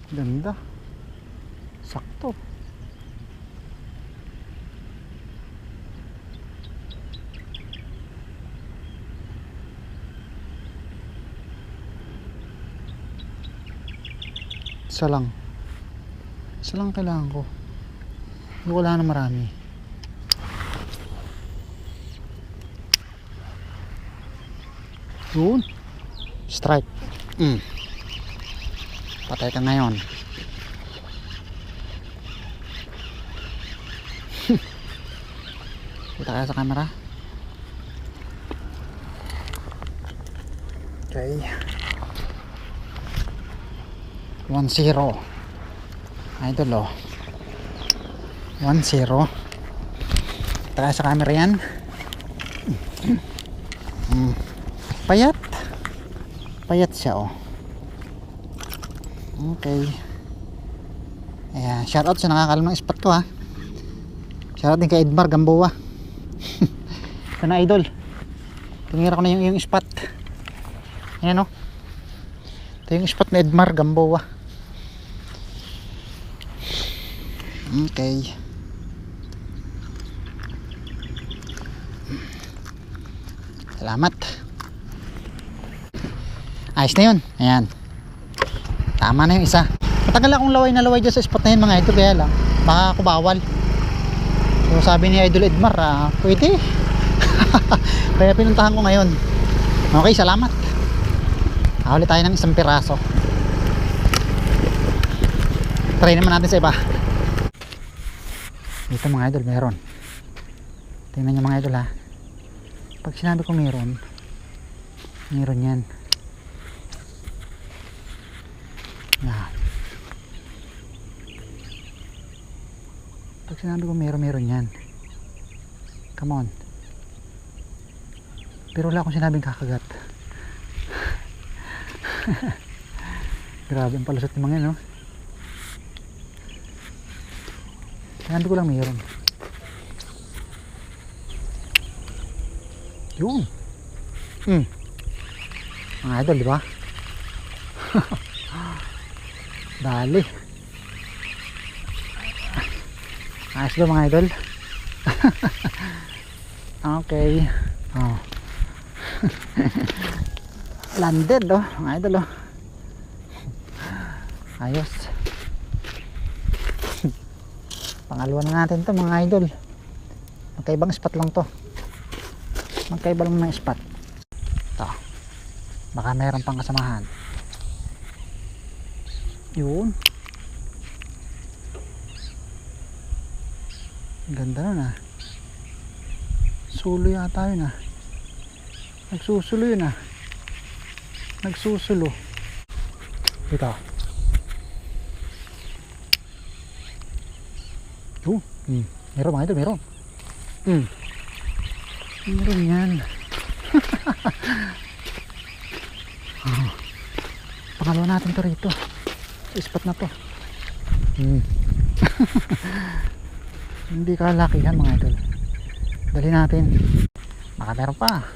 Ganda. Sakto. Isa lang. Isa lang kailangan ko. Wala na marami. Yun. Strike. Patay ka ngayon. Kita kaya sa camera. Okay. 1-0. Idol oh. 1-0. Kita kaya sa camera yan. Payat. Payat siya oh. Okay. Ayan, shoutout sa nakakalam ng spot ko ha. Shoutout din kay Edmar Gamboa. Ito na idol. Tingira ko na yung spot. Ayan o. Ito yung spot ni Edmar Gamboa. Okay. Salamat. Ayos na yun. Ayan. Tama na yung isa. Matagal akong laway na laway dyan sa spot na yun mga idol. Kaya lang baka ako bawal. So sabi ni Idol Edmar pwede. Kaya pinuntahan ko ngayon. Okay, salamat. Huli tayo ng isang piraso. Try naman natin sa iba. Dito mga idol meron. Tingnan nyo mga idol ha. Pag sinabi ko meron, meron yan. Yan. Pag sinabi ko meron yan. Come on. Pero wala akong sinabing kakagat. Grabe ang palusot ng mga yan, no? Sinabi ko lang meron. Yun. Mga idol, di ba? Dali. Ayos ba mga idol? Okay. Oh. Landed oh, mga idol oh. Ayos. Pangalawa na natin to mga idol. Magkaibang spot lang to. Magkaiba lang ng spot. Ito. Baka meron pang kasamahan. Yun. Ganda na. Sulo yata yun Nagsusulo yun Nagsusulo. Ito. Yun. Meron mga ito, meron. Meron yan. Pangalawa natin to rito. Sa spot na to. Hindi kalakihan mga idol. Dali natin. Baka meron pa.